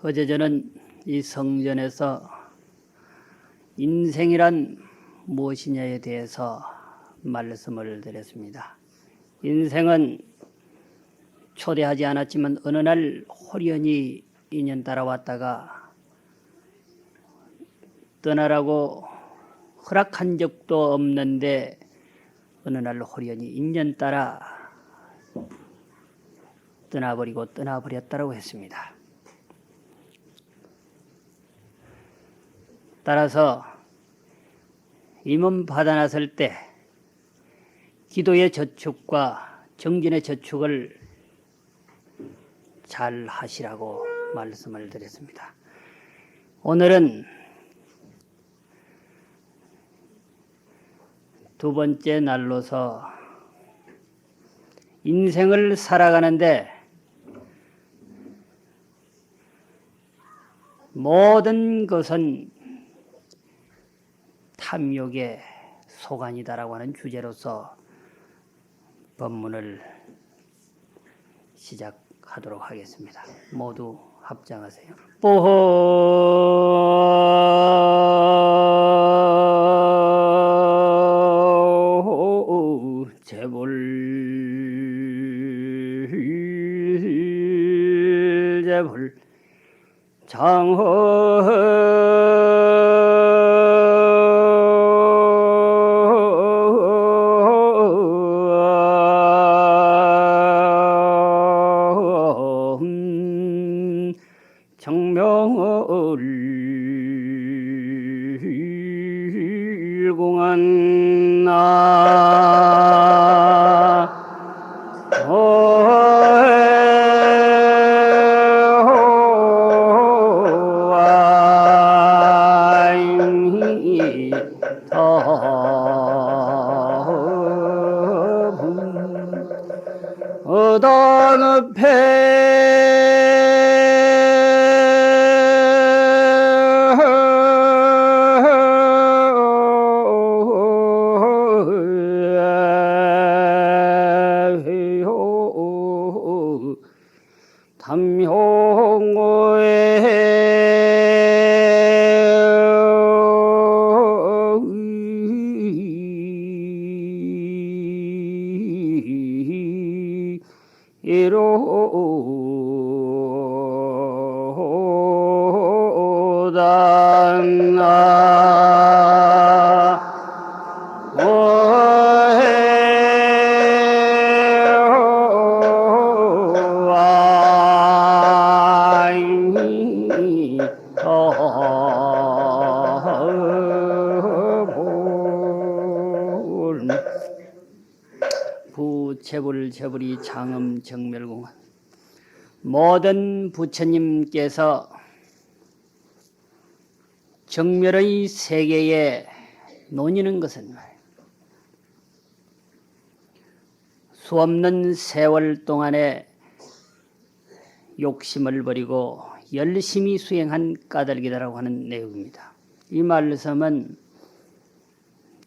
어제 저는 이 성전에서 인생이란 무엇이냐에 대해서 말씀을 드렸습니다. 인생은 초대하지 않았지만 어느 날 홀연히 인연 따라왔다가 떠나라고 허락한 적도 없는데 어느 날 홀연히 인연 따라 떠나버렸다고 했습니다. 따라서 이 몸 받아놨을 때 기도의 저축과 정진의 저축을 잘 하시라고 말씀을 드렸습니다. 오늘은 두 번째 날로서 인생을 살아가는데 모든 것은 탐욕의 소관이다라고 하는 주제로서 법문을 시작하도록 하겠습니다. 모두 합장하세요. 뽀호 재불 정명을공한 부채불 장엄 정멸공한 모든 부처님께서 정멸의 세계에 논이는 것은 수없는 세월 동안에 욕심을 버리고 열심히 수행한 까닭이다라고 하는 내용입니다. 이 말씀은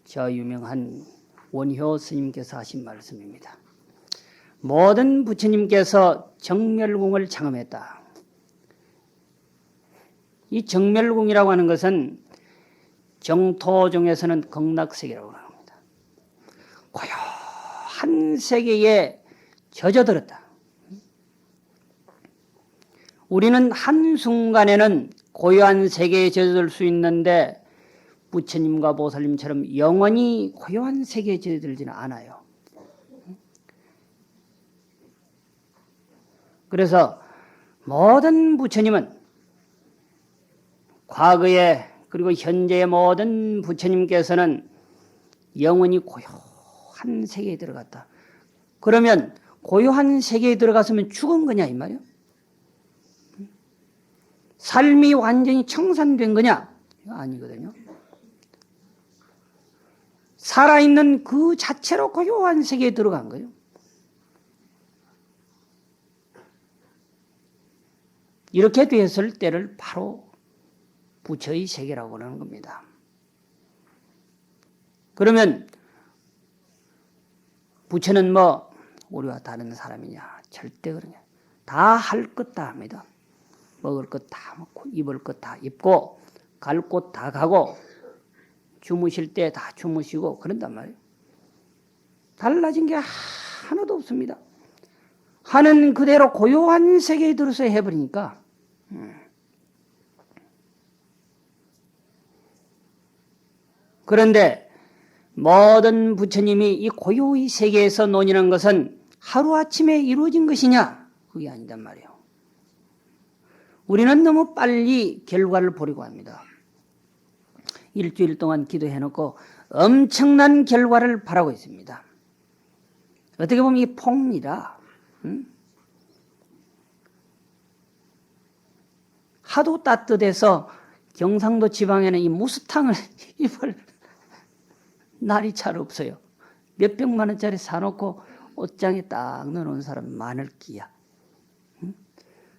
저 유명한 원효 스님께서 하신 말씀입니다. 모든 부처님께서 정멸궁을 창험했다. 이 정멸궁이라고 하는 것은 정토중에서는 극락세계라고 합니다. 고요한 세계에 젖어들었다. 우리는 한순간에는 고요한 세계에 젖어들 수 있는데 부처님과 보살님처럼 영원히 고요한 세계에 젖어들지는 않아요. 그래서 모든 부처님은 과거에 그리고 현재의 모든 부처님께서는 영원히 고요한 세계에 들어갔다. 그러면 고요한 세계에 들어갔으면 죽은 거냐 이 말이에요? 삶이 완전히 청산된 거냐? 아니거든요. 살아있는 그 자체로 고요한 세계에 들어간 거예요. 이렇게 되었을 때를 바로 부처의 세계라고 하는 겁니다. 그러면 부처는 우리와 다른 사람이냐? 절대 그러냐. 다 할 것 다 합니다. 먹을 것 다 먹고 입을 것 다 입고 갈 곳 다 가고 주무실 때 다 주무시고 그런단 말이에요. 달라진 게 하나도 없습니다. 하는 그대로 고요한 세계에 들어서 해버리니까 그런데 모든 부처님이 이 고요의 세계에서 논의하는 것은 하루아침에 이루어진 것이냐? 그게 아니단 말이에요. 우리는 너무 빨리 결과를 보려고 합니다. 일주일 동안 기도해놓고 엄청난 결과를 바라고 있습니다. 어떻게 보면 이게 폭리라. 하도 따뜻해서 경상도 지방에는 이 무스탕을 입을 날이 잘 없어요. 몇백만 원짜리 사놓고 옷장에 딱 넣어놓은 사람 많을 끼야.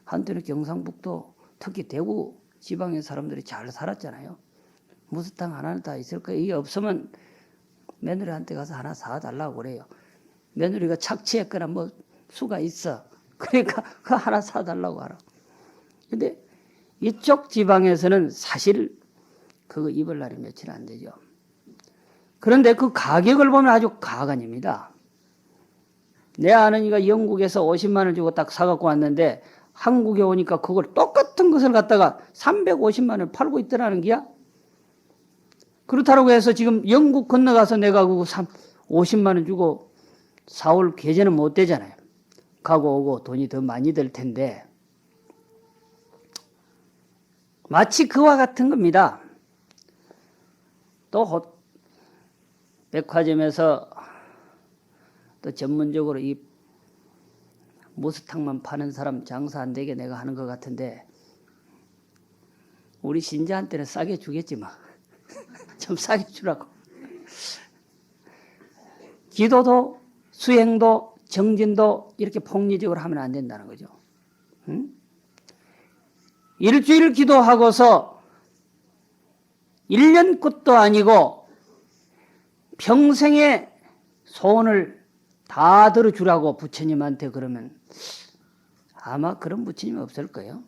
한때는 경상북도 특히 대구 지방의 사람들이 잘 살았잖아요. 무스탕 하나는 다 있을 거예요. 이게 없으면 며느리한테 가서 하나 사달라고 그래요. 며느리가 착취했거나 뭐 수가 있어. 그러니까 그 하나 사달라고 하라. 근데 이쪽 지방에서는 사실 그거 입을 날이 며칠 안 되죠. 그런데 그 가격을 보면 아주 가관입니다. 내 아는 이가 영국에서 50만 원 주고 딱 사갖고 왔는데 한국에 오니까 그걸 똑같은 것을 갖다가 350만 원 팔고 있더라는 게야. 그렇다고 해서 지금 영국 건너가서 내가 그거 50만 원 주고 사올 계제는 못 되잖아요. 가고 오고 돈이 더 많이 들 텐데 마치 그와 같은 겁니다. 또 백화점에서 또 전문적으로 이 무스탕만 파는 사람 장사 안 되게 내가 하는 것 같은데 우리 신자한테는 싸게 주겠지 뭐. 좀 싸게 주라고. 기도도 수행도 정진도 이렇게 폭리적으로 하면 안 된다는 거죠. 응? 일주일 기도하고서 1년 끝도 아니고 평생의 소원을 다 들어주라고 부처님한테 그러면 아마 그런 부처님이 없을 거예요.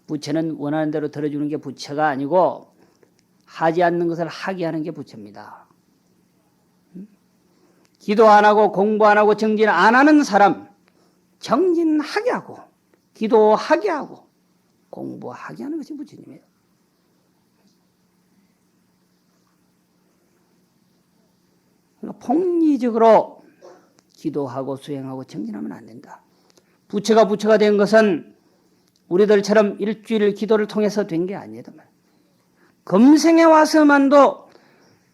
부처는 원하는 대로 들어주는 게 부처가 아니고 하지 않는 것을 하게 하는 게 부처입니다. 기도 안 하고 공부 안 하고 정진 안 하는 사람 정진하게 하고 기도하게 하고 공부하게 하는 것이 부처님이에요. 그러니까 폭리적으로 기도하고 수행하고 정진하면 안 된다. 부처가 된 것은 우리들처럼 일주일 기도를 통해서 된 게 아니다. 금생에 와서만도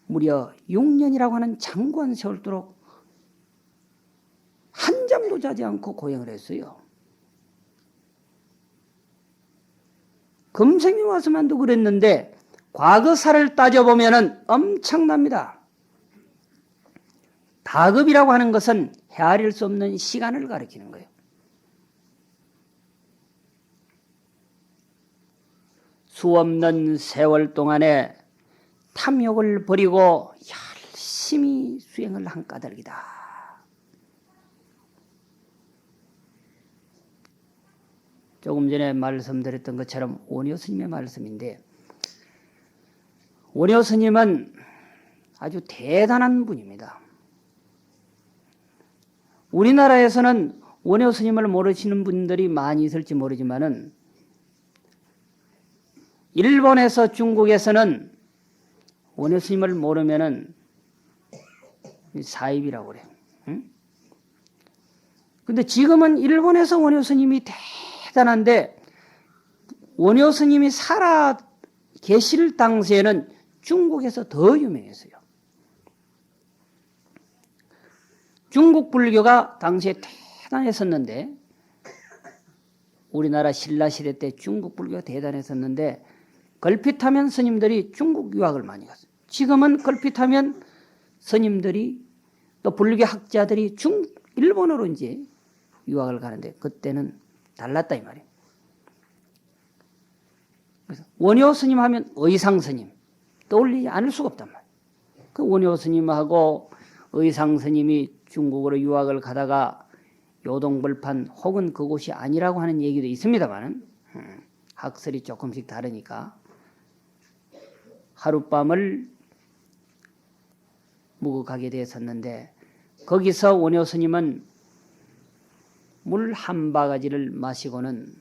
무려 6년이라고 하는 장관 세월도록 한 잠도 자지 않고 고행을 했어요. 금생에 와서만도 그랬는데 과거사를 따져보면 엄청납니다. 다급이라고 하는 것은 헤아릴 수 없는 시간을 가리키는 거예요. 수없는 세월 동안에 탐욕을 버리고 열심히 수행을 한 까닭이다. 조금 전에 말씀드렸던 것처럼 원효 스님의 말씀인데 원효 스님은 아주 대단한 분입니다. 우리나라에서는 원효 스님을 모르시는 분들이 많이 있을지 모르지만은 일본에서 중국에서는 원효 스님을 모르면은 사입이라고 그래요. 응? 근데 지금은 일본에서 원효 스님이 대단한데 원효 스님이 살아 계실 당시에는 중국에서 더 유명했어요. 중국 불교가 당시에 대단했었는데 우리나라 신라시대 때 중국 불교가 대단했었는데 걸핏하면 스님들이 중국 유학을 많이 갔어요. 지금은 걸핏하면 스님들이 또 불교 학자들이 일본으로 이제 유학을 가는데 그때는 달랐다 이 말이에요. 그래서 원효 스님 하면 의상 스님 떠올리지 않을 수가 없단 말이에요. 그 원효 스님하고 의상 스님이 중국으로 유학을 가다가 요동벌판 혹은 그곳이 아니라고 하는 얘기도 있습니다만 학설이 조금씩 다르니까 하룻밤을 묵어가게 되었었는데 거기서 원효 스님은 물 한 바가지를 마시고는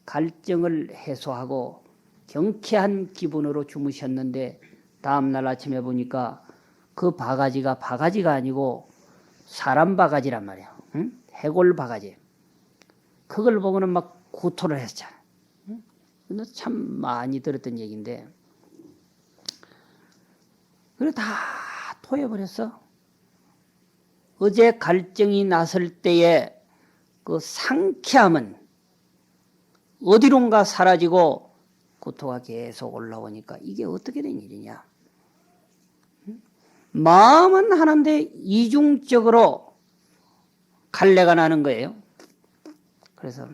갈증을 해소하고 경쾌한 기분으로 주무셨는데 다음날 아침에 보니까 그 바가지가 아니고 사람 바가지란 말이에요. 응? 해골 바가지. 그걸 보고는 막 구토를 했잖아. 응? 참 많이 들었던 얘기인데 그래 다 토해버렸어. 어제 갈증이 났을 때에 그 상쾌함은 어디론가 사라지고 구토가 계속 올라오니까 이게 어떻게 된 일이냐. 마음은 하는데 이중적으로 갈래가 나는 거예요. 그래서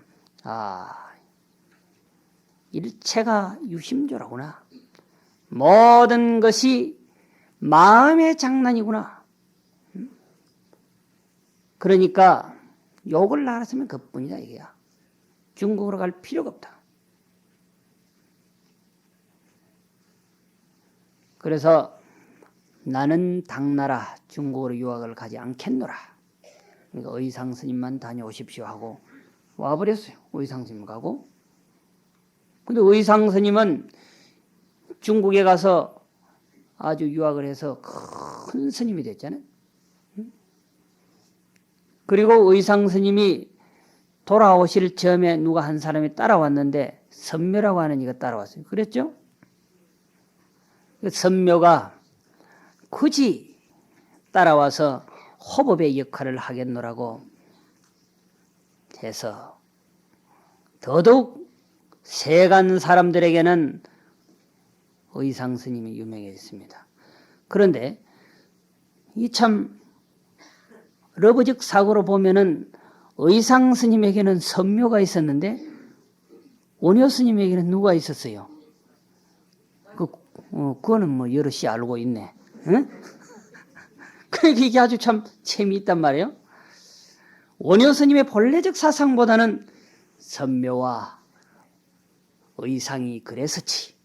일체가 유심조라구나. 모든 것이 마음의 장난이구나. 그러니까 욕을 알았으면 그뿐이다 이게야. 중국으로 갈 필요가 없다. 그래서 나는 당나라 중국으로 유학을 가지 않겠노라. 그러니까 의상 스님만 다녀오십시오 하고 와버렸어요. 의상 스님 가고. 근데 의상 스님은 중국에 가서 아주 유학을 해서 큰 스님이 됐잖아요. 그리고 의상 스님이 돌아오실 즈음에 누가 한 사람이 따라왔는데 선묘라고 하는 이가 따라왔어요. 그랬죠? 선묘가 굳이 따라와서 호법의 역할을 하겠노라고 해서 더더욱 세간 사람들에게는 의상 스님이 유명해졌습니다. 그런데 이 참 러브적 사고로 보면은 의상 스님에게는 선묘가 있었는데 원효 스님에게는 누가 있었어요? 그거는 뭐 여럿이 알고 있네. 응? 그러니까 이게 아주 참 재미있단 말이에요. 원효 스님의 본래적 사상보다는 선묘와 의상이 그랬었지.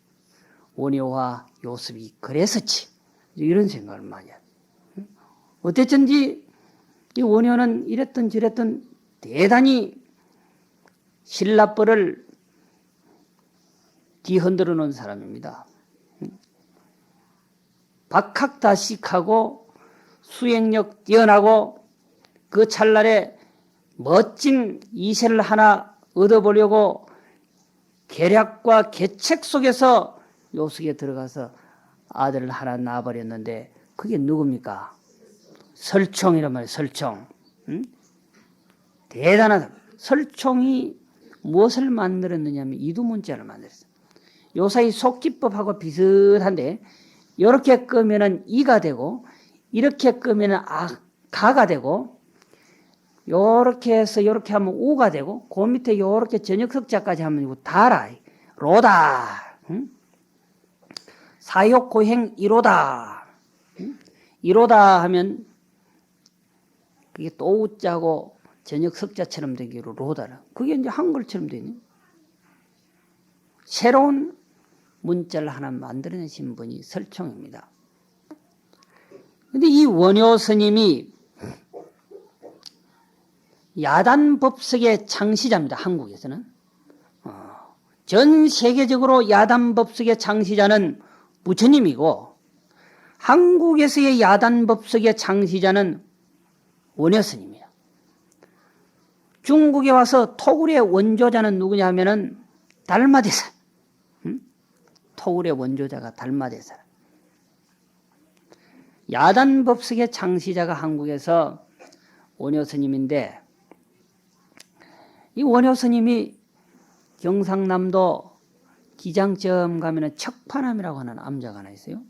원효와 요습이 그랬었지. 이런 생각을 많이 해요. 어쨌든지 이 원효는 이랬던 저랬던 대단히 신라법을 뒤흔들어 놓은 사람입니다. 박학다식하고 수행력 뛰어나고 그 찰나에 멋진 이세를 하나 얻어보려고 계략과 계책 속에서 요속에 들어가서 아들을 하나 낳아버렸는데 그게 누굽니까? 설총이란 말이에요. 설총. 응? 대단하다. 설총이 무엇을 만들었느냐면 이두문자를 만들었어요. 요사이 속기법하고 비슷한데 이렇게 끄면은 이가 되고 이렇게 끄면은 가가 되고 요렇게 해서 요렇게 하면 우가 되고 그 밑에 요렇게 전역석자까지 하면 이거 다라. 로다. 응? 사욕고행 1호다. 응? 1호다 하면 그게 또 우자고 전역석자처럼 된 게 로다라. 그게 이제 한글처럼 되네. 새로운 문자를 하나 만들어내신 분이 설총입니다. 근데 이 원효 스님이 야단법석의 창시자입니다. 한국에서는. 전 세계적으로 야단법석의 창시자는 부처님이고 한국에서의 야단법석의 창시자는 원효 스님이에요. 중국에 와서 토굴의 원조자는 누구냐 하면은 달마대사. 토굴의 원조자가 달마대사. 야단법석의 창시자가 한국에서 원효 스님인데 이 원효 스님이 경상남도 기장점 가면은 척파남이라고 하는 암자가 하나 있어요.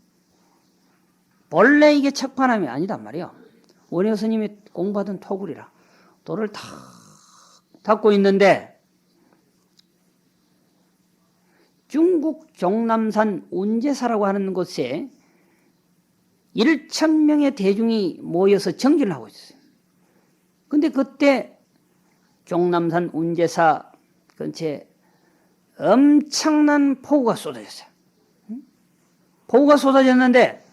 본래 이게 척파남이 아니단 말이에요. 원효 스님이 공부하던 토굴이라 돌을 탁 닦고 있는데 중국 종남산 운제사라고 하는 곳에 1,000명의 대중이 모여서 정진을 하고 있어요. 근데 그때 종남산 운제사 근처에 엄청난 폭우가 쏟아졌어요. 폭우가 쏟아졌는데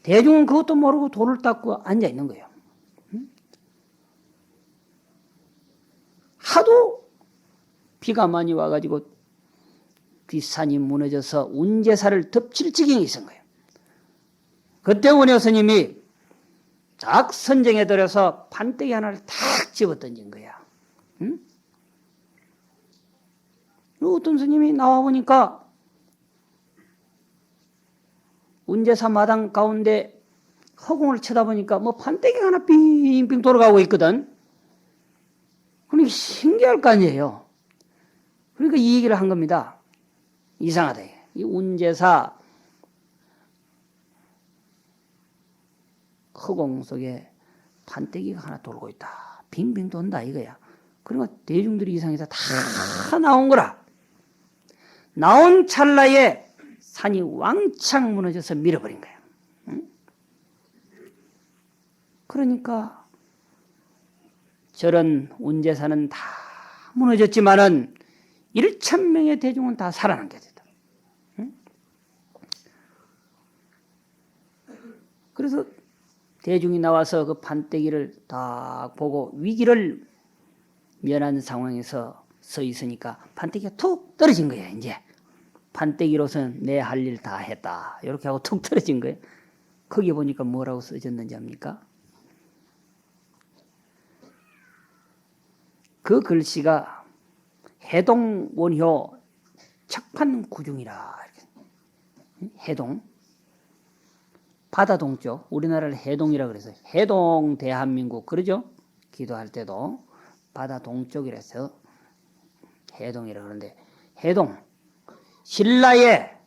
대중은 그것도 모르고 돌을 닦고 앉아 있는 거예요. 하도 비가 많이 와가지고 뒷산이 무너져서 운제사를 덮칠 지경이 있은 거예요. 그때 원효 스님이 작 선정에 들어서 판때기 하나를 탁 집어 던진 거야. 응? 어떤 스님이 나와보니까 운제사 마당 가운데 허공을 쳐다보니까 뭐 판때기가 하나 빙빙 돌아가고 있거든. 그러니까 신기할 거 아니에요. 그러니까 이 얘기를 한 겁니다. 이상하다. 이 운제사 허공 속에 판때기가 하나 돌고 있다. 빙빙 돈다 이거야. 그러니까 대중들이 이상해서 다 나온 거라. 나온 찰나에 산이 왕창 무너져서 밀어버린 거야. 응? 그러니까 저런 운제사는 다 무너졌지만은 1,000명의 대중은 다 살아남게 됐다. 응? 그래서 대중이 나와서 그 판때기를 딱 보고 위기를 면한 상황에서 서 있으니까 판때기가 툭 떨어진 거야. 이제 판때기로서는 내 할 일 다 했다. 이렇게 하고 툭 떨어진 거예요. 거기 보니까 뭐라고 써졌는지 압니까? 그 글씨가 해동원효 척판구중이라. 해동, 바다 동쪽, 우리나라를 해동이라 그래서 해동 대한민국 그러죠? 기도할 때도 바다 동쪽이라서 해동이라 그러는데, 해동 신라의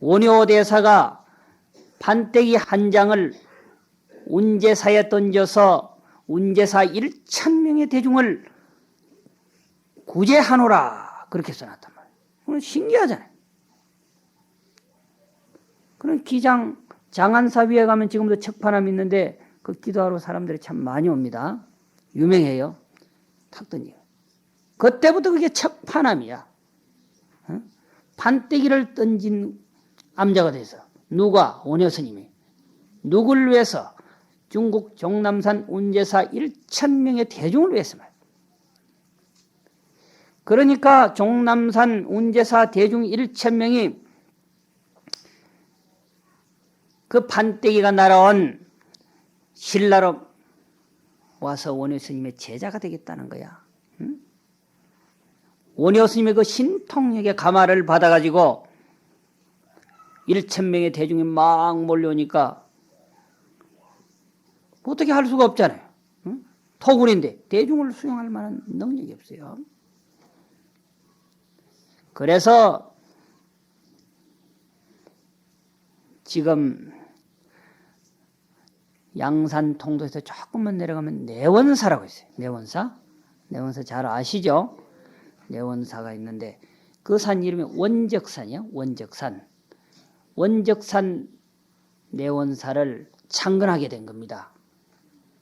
원효대사가 판때기 한 장을 운제사에 던져서 운제사 1,000명의 대중을 구제하노라 그렇게 써놨단 말이에요. 신기하잖아요. 그런 기장 장안사위에 가면 지금도 척판함이 있는데 그 기도하러 사람들이 참 많이 옵니다. 유명해요. 탁 던지고. 그때부터 그게 척판함이야. 판때기를 던진 암자가 돼서 누가? 원효 스님이. 누굴 위해서? 중국 종남산 운제사 1,000명의 대중을 위해서 말이야. 그러니까 종남산 운제사 대중 1,000명이 그 판때기가 날아온 신라로 와서 원효 스님의 제자가 되겠다는 거야. 응? 원효 스님의 그 신통력의 감화를 받아가지고 1,000명의 대중이 막 몰려오니까 어떻게 할 수가 없잖아요. 응? 토굴인데 대중을 수용할 만한 능력이 없어요. 그래서 지금 양산 통도에서 조금만 내려가면 내원사라고 있어요. 내원사? 내원사 잘 아시죠? 내원사가 있는데 그 산 이름이 원적산이야. 원적산. 원적산 내원사를 창건하게 된 겁니다.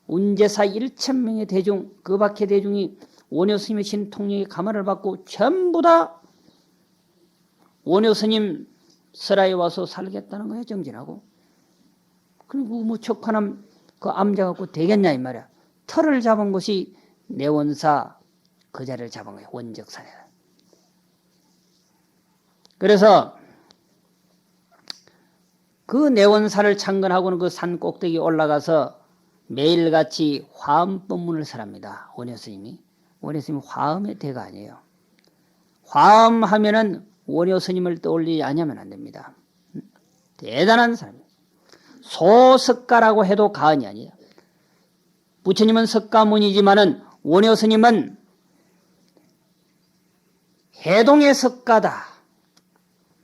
운제사 1,000명의 대중, 그 밖의 대중이 원효 스님의 신통력의 감화를 받고 전부 다 원효 스님 설화에 와서 살겠다는 거예요. 정진하고. 그리고 뭐 척판함 그 암자 갖고 되겠냐 이 말이야. 털을 잡은 것이 내원사 그 자리를 잡은 거예요. 원적산에. 그래서 그 내원사를 창건하고는 그 산 꼭대기 올라가서 매일같이 화엄법문을 설합니다. 원효 스님이. 원효 스님이 화엄의 대가 아니에요. 화엄하면은 원효 스님을 떠올리지 않으면 안 됩니다. 대단한 사람이에요. 소석가라고 해도 과언이 아니에요. 부처님은 석가모니지만은 원효 스님은 해동의 석가다.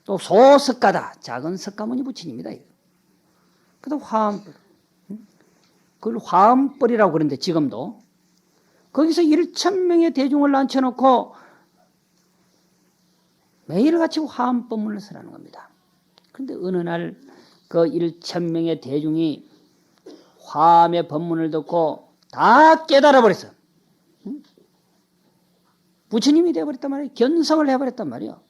또 소석가다. 작은 석가모니 부처님이다. 그래도 화엄벌. 그걸 화엄벌이라고 그러는데 지금도. 거기서 1,000명의 대중을 앉혀놓고 매일같이 화엄법문을 설하는 겁니다. 그런데 어느 날 그 1,000명의 대중이 화엄의 법문을 듣고 다 깨달아 버렸어. 부처님이 되어버렸단 말이에요. 견성을 해버렸단 말이에요.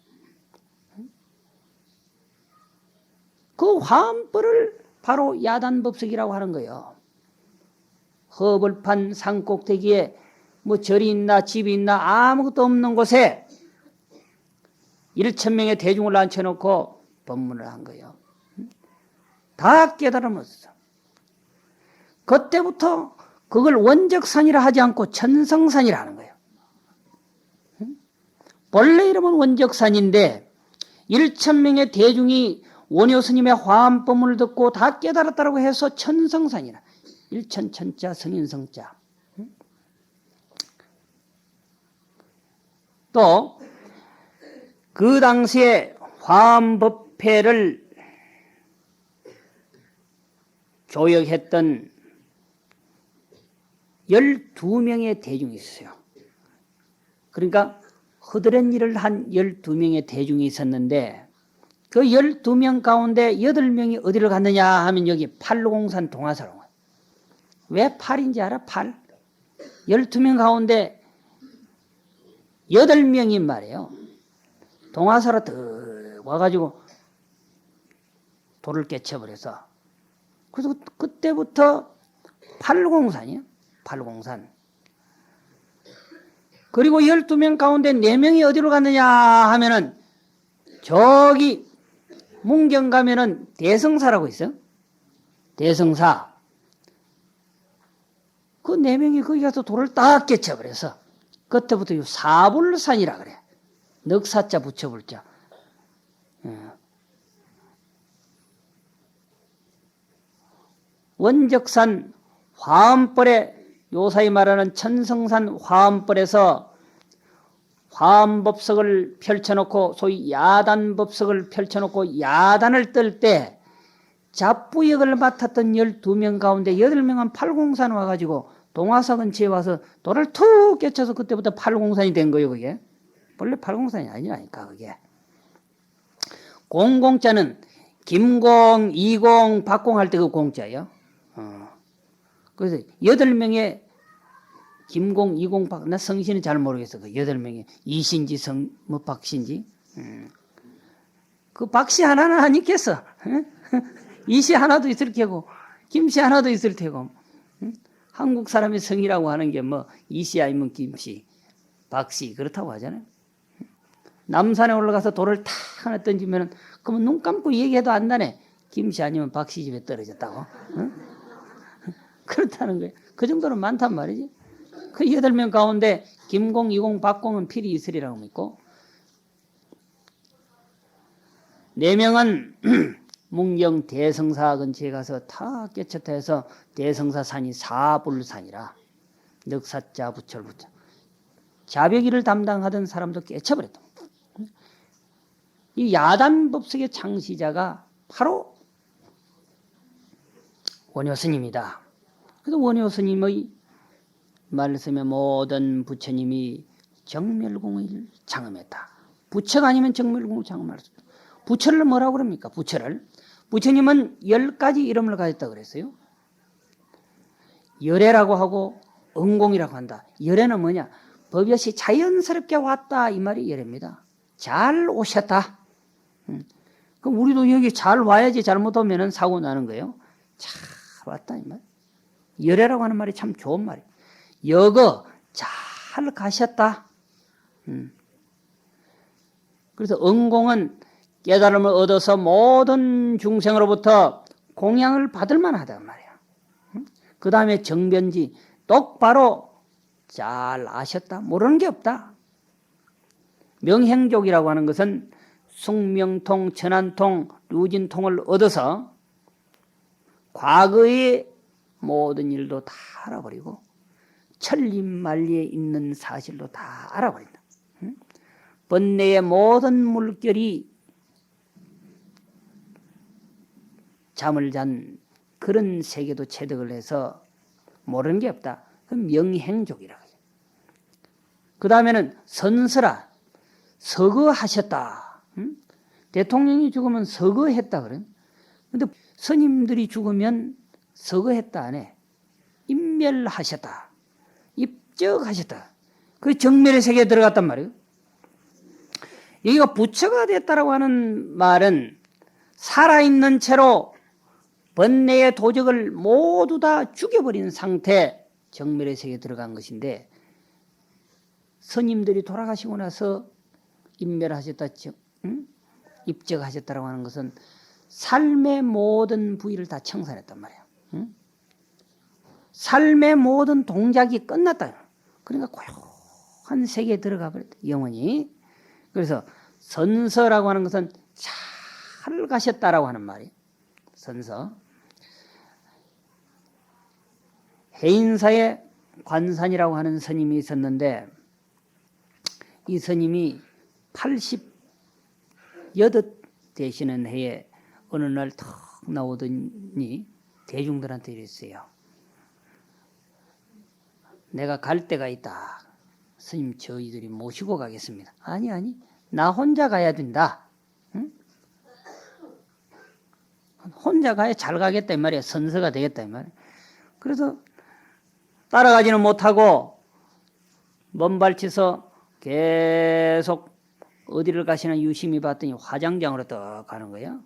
그 화엄벌을 바로 야단법석이라고 하는 거예요. 허벌판 산꼭대기에 뭐 절이 있나 집이 있나 아무것도 없는 곳에 1,000명의 대중을 앉혀놓고 법문을 한 거예요. 다 깨달음었어. 그때부터 그걸 원적산이라 하지 않고 천성산이라 하는 거예요. 본래 이름은 원적산인데 1,000명의 대중이 원효 스님의 화엄법문을 듣고 다 깨달았다고 해서 천성산이라. 일천천자 성인성자. 또 그 당시에 화엄법회를 조역했던 12명의 대중이 있어요. 그러니까 허드렛 일을 한 12명의 대중이 있었는데 그 12명 가운데 8명이 어디를 갔느냐 하면 여기 팔로공산 동화사로. 왜 8인지 알아? 8. 12명 가운데 8명이 말이에요. 동화사로 득 와가지고 돌을 깨쳐버려서. 그래서 그때부터 팔공산이에요. 팔공산. 그리고 12명 가운데 4명이 어디로 갔느냐 하면은 저기 문경 가면은 대성사라고 있어요. 대성사. 그 4명이 거기 가서 돌을 딱 깨쳐버려서 그때부터 사불산이라 그래. 넉사자 붙여불자. 원적산 화엄벌에 요사이 말하는 천성산 화엄벌에서 화엄법석을 펼쳐놓고 소위 야단법석을 펼쳐놓고 야단을 떨 때 잡부역을 맡았던 12명 가운데 8명은 팔공산 와가지고 동화사 근처에 와서 돌을 툭 깨쳐서 그때부터 팔공산이 된 거예요. 그게 원래 팔공산이 아니라니까. 그게 공공자는 김공, 이공, 박공 할 때 그 공자예요. 그래서 8명의 김공, 이공, 박, 나 성씨는 잘 모르겠어. 그 8명의 이신지 뭐 박신지. 그 박씨 하나는 안 있겠어. 이씨 하나도 있을 테고, 김씨 하나도 있을 테고. 한국 사람의 성이라고 하는 게 뭐 이씨 아니면 김씨, 박씨 그렇다고 하잖아요. 남산에 올라가서 돌을 탁 하나 던지면은 그러면 눈 감고 얘기해도 안 나네. 김씨 아니면 박씨 집에 떨어졌다고. 그렇다는 거예요. 그 정도는 많단 말이지. 그 8명 가운데 김공, 이공, 박공은 필히 있으리라고 믿고 4명은 문경 대성사 근처에 가서 다 깨쳤다 해서 대성사산이 사불산이라. 넉사자 부철부처. 자벽일을 담당하던 사람도 깨쳐버렸다. 이 야단법석의 창시자가 바로 원효 스님이다. 그래서 원효 스님의 말씀에 모든 부처님이 정멸공을 장엄했다. 부처가 아니면 정멸공을 장엄할 수 없다. 부처를 뭐라고 그럽니까? 부처님은 10가지 이름을 가졌다고 그랬어요. 열애라고 하고 응공이라고 한다. 열애는 뭐냐? 법엿이 자연스럽게 왔다 이 말이 열애입니다. 잘 오셨다. 그럼 우리도 여기 잘 와야지 잘못 오면 사고 나는 거예요. 잘 왔다 이 말. 열애라고 하는 말이 참 좋은 말이에요. 여거 잘 가셨다. 그래서 응공은 깨달음을 얻어서 모든 중생으로부터 공양을 받을 만하단 말이야. 그 다음에 정변지 똑바로 잘 아셨다. 모르는 게 없다. 명행족이라고 하는 것은 숙명통, 천안통, 류진통을 얻어서 과거의 모든 일도 다 알아버리고 천리만리에 있는 사실도 다 알아버린다. 번뇌의 모든 물결이 잠을 잔 그런 세계도 체득을 해서 모르는 게 없다. 그럼 명행족이라고 해요. 그 다음에는 선설아, 서거하셨다. 대통령이 죽으면 서거했다 그래요. 근데 스님들이 죽으면 서거했다 안 해. 인멸하셨다. 입적하셨다. 그 정멸의 세계에 들어갔단 말이에요. 여기가 부처가 됐다라고 하는 말은 살아있는 채로 번뇌의 도적을 모두 다 죽여버린 상태 정멸의 세계에 들어간 것인데, 스님들이 돌아가시고 나서 인멸하셨다, 입적하셨다라고 하는 것은 삶의 모든 부위를 다 청산했단 말이에요. 삶의 모든 동작이 끝났다. 그러니까 고요한 세계에 들어가 버렸다, 영원히. 그래서 선서라고 하는 것은 잘 가셨다라고 하는 말이에요. 선서. 해인사에 관산이라고 하는 스님이 있었는데, 이 스님이 88 되시는 해에 어느 날 턱 나오더니 대중들한테 이랬어요. 내가 갈 데가 있다. 스님, 저희들이 모시고 가겠습니다. 아니, 나 혼자 가야 된다. 응? 혼자 가야 잘 가겠다 이 말이야. 선서가 되겠다 이 말이야. 그래서 따라가지는 못하고 먼발치서 계속 어디를 가시나 유심히 봤더니 화장장으로 딱 가는 거야.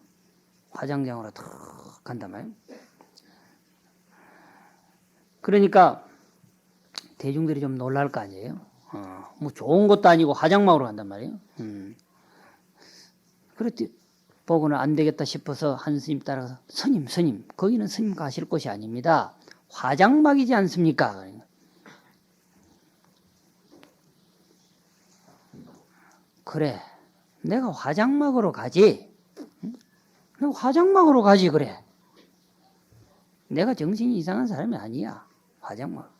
화장장으로 딱 간단 말이야. 그러니까 대중들이 좀 놀랄 거 아니에요. 뭐 좋은 것도 아니고 화장막으로 간단 말이에요. 그랬더니 보고는 안 되겠다 싶어서 한 스님 따라가서 스님, 거기는 스님 가실 곳이 아닙니다. 화장막이지 않습니까? 그래, 내가 화장막으로 가지. 내가 화장막으로 가지 그래. 내가 정신이 이상한 사람이 아니야. 화장막.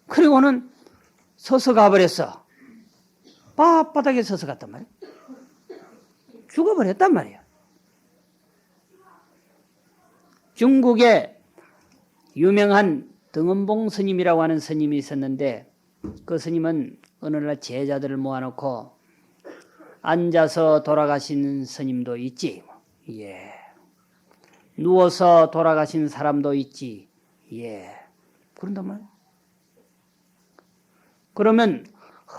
그리고는 서서 가버렸어. 바닥에 서서 갔단 말이야. 죽어버렸단 말이야. 중국에 유명한 등엄봉 스님이라고 하는 스님이 있었는데, 그 스님은 어느 날 제자들을 모아놓고 앉아서 돌아가시는 스님도 있지. 예. 누워서 돌아가신 사람도 있지. 예. 그런단 말이야. 그러면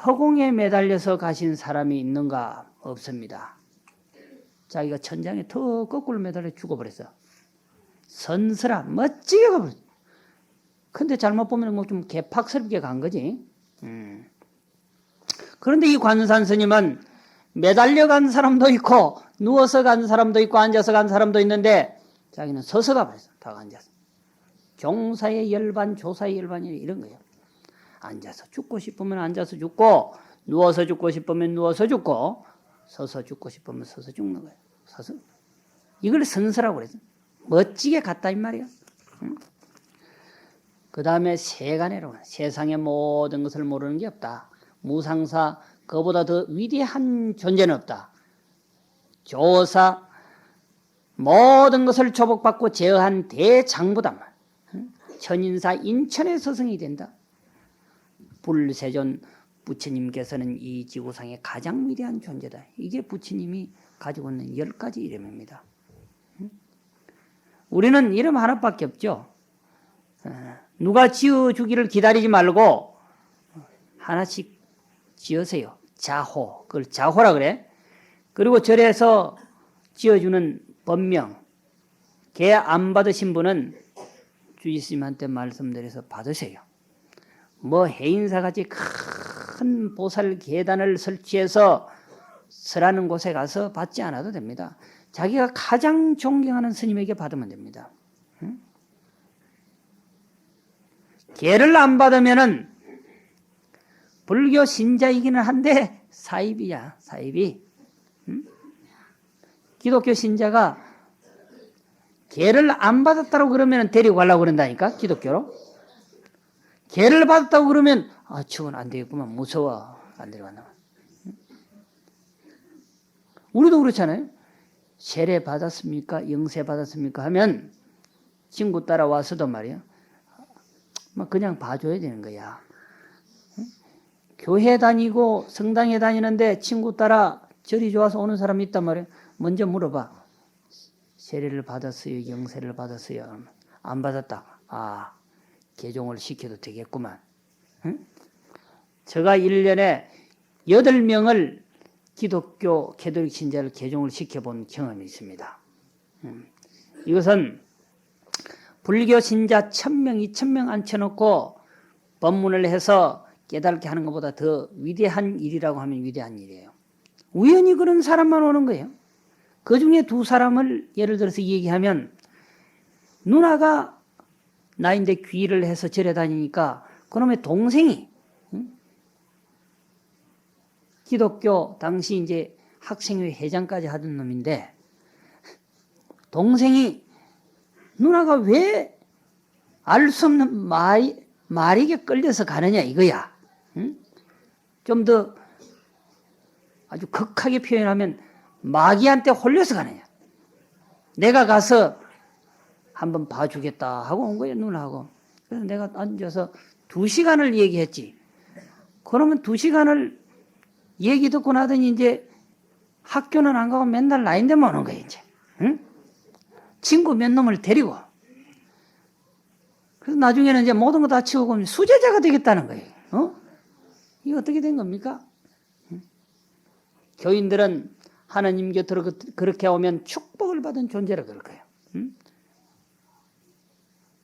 허공에 매달려서 가신 사람이 있는가? 없습니다. 자기가 천장에 더 거꾸로 매달려 죽어버렸어. 선스라 멋지게 가버렸어. 근데 잘못 보면 뭐 좀 개팍스럽게 간 거지. 그런데 이 관산 스님은 매달려 간 사람도 있고 누워서 간 사람도 있고 앉아서 간 사람도 있는데 자기는 서서 가버렸어. 다 앉아서. 종사의 열반, 조사의 열반이 이런 거예요. 앉아서 죽고 싶으면 앉아서 죽고, 누워서 죽고 싶으면 누워서 죽고, 서서 죽고 싶으면 서서 죽는 거예요. 서서. 이걸 선서라고 그래서 멋지게 갔다 이 말이야. 그 다음에 세간해로 세상의 모든 것을 모르는 게 없다. 무상사, 그보다 더 위대한 존재는 없다. 조사, 모든 것을 조복받고 제어한 대장부단 말. 천인사 인천의 서성이 된다. 불세존 부처님께서는 이 지구상의 가장 위대한 존재다. 이게 부처님이 가지고 있는 10가지 이름입니다. 우리는 이름 하나밖에 없죠. 누가 지어주기를 기다리지 말고 하나씩 지으세요. 자호, 그걸 자호라 그래. 그리고 절에서 지어주는 법명, 걔 안 받으신 분은 주지스님한테 말씀드려서 받으세요. 뭐 해인사같이 큰 보살 계단을 설치해서 설하는 곳에 가서 받지 않아도 됩니다. 자기가 가장 존경하는 스님에게 받으면 됩니다. 걔를 안 받으면은 불교 신자이기는 한데 사입이야, 사입이. 기독교 신자가 걔를 안 받았다고 그러면 데리고 가려고 그런다니까, 기독교로. 걔를 받았다고 그러면 저건 안 되겠구만, 무서워, 안 데려간다. 우리도 그렇잖아요. 세례 받았습니까? 영세 받았습니까? 하면 친구 따라와서도 말이야, 그냥 봐줘야 되는 거야. 교회 다니고 성당에 다니는데 친구 따라 절이 좋아서 오는 사람이 있단 말이야. 먼저 물어봐. 세례를 받았어요? 영세를 받았어요? 안 받았다. 개종을 시켜도 되겠구만. 응? 제가 1년에 8명을 기독교 캐톨릭 신자를 개종을 시켜본 경험이 있습니다. 이것은 불교 신자 1000명, 2000명 앉혀놓고 법문을 해서 깨닫게 하는 것보다 더 위대한 일이라고 하면 위대한 일이에요. 우연히 그런 사람만 오는 거예요. 그 중에 2사람을 예를 들어서 얘기하면 누나가 나인데 귀의를 해서 절에 다니니까 그놈의 동생이 기독교 당시 이제 학생회 회장까지 하던 놈인데 동생이 누나가 왜 알 수 없는 말에게 끌려서 가느냐 이거야. 좀 더 아주 극하게 표현하면 마귀한테 홀려서 가느냐. 내가 가서 한번 봐주겠다 하고 온 거예요, 누나하고. 그래서 내가 앉아서 2시간을 얘기했지. 그러면 2시간을 얘기 듣고 나더니 이제 학교는 안 가고 맨날 나인데만 오는 거예요, 이제. 응? 친구 몇 놈을 데리고. 그래서 나중에는 이제 모든 거 다 치우고 수제자가 되겠다는 거예요. 이거 어떻게 된 겁니까? 교인들은 하나님 곁으로 그렇게 오면 축복을 받은 존재라 그럴 거예요.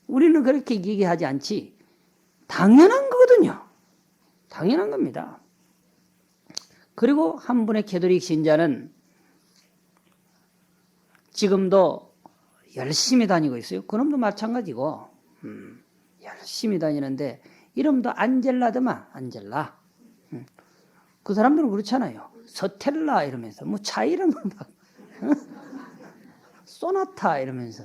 우리는 그렇게 얘기하지 않지. 당연한 거거든요. 당연한 겁니다. 그리고 한 분의 캐톨릭 신자는 지금도 열심히 다니고 있어요. 그놈도 마찬가지고 열심히 다니는데 이름도 안젤라더만 안젤라. 그 사람들은 그렇잖아요. 서텔라 이러면서 뭐 차 이름을 막 소나타 이러면서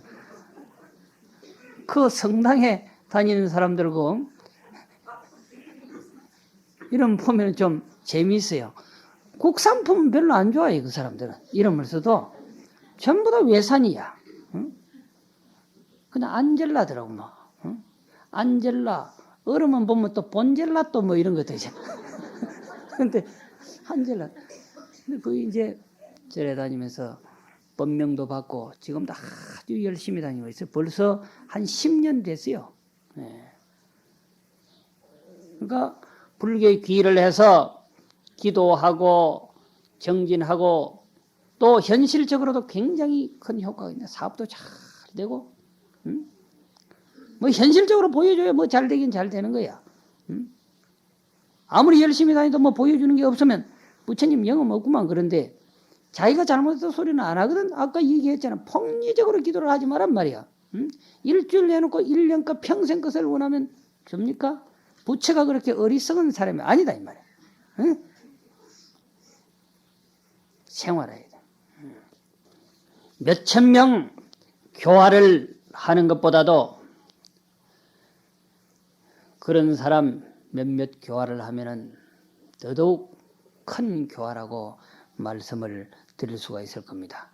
그 성당에 다니는 사람들고 이름 보면 좀 재미있어요. 국산품은 별로 안 좋아해. 그 사람들은 이름을 써도 전부 다 외산이야. 그냥 안젤라더라고 뭐. 안젤라 얼음은 보면 또 본젤라 또 뭐 이런 거 되잖아. 근데 안젤라 근데 그 이제 절에 다니면서 법명도 받고 지금도 아주 열심히 다니고 있어요. 벌써 한 10년 됐어요. 네. 그러니까 불교의 귀의를 해서 기도하고 정진하고 또 현실적으로도 굉장히 큰 효과가 있네. 사업도 잘 되고, 뭐 현실적으로 보여줘야 뭐 잘 되긴 잘 되는 거야. 아무리 열심히 다니도 뭐 보여주는 게 없으면 부처님 영험 없구만. 그런데 자기가 잘못해서 소리는 안 하거든. 아까 얘기했잖아. 폭리적으로 기도를 하지 말란 말이야. 일주일 내놓고 1년껏 평생 것을 원하면 줍니까? 부처가 그렇게 어리석은 사람이 아니다 이 말이야. 생활해야 돼. 몇천 명 교화를 하는 것보다도 그런 사람 몇몇 교화를 하면은 더더욱 큰 교화라고 말씀을 드릴 수가 있을 겁니다.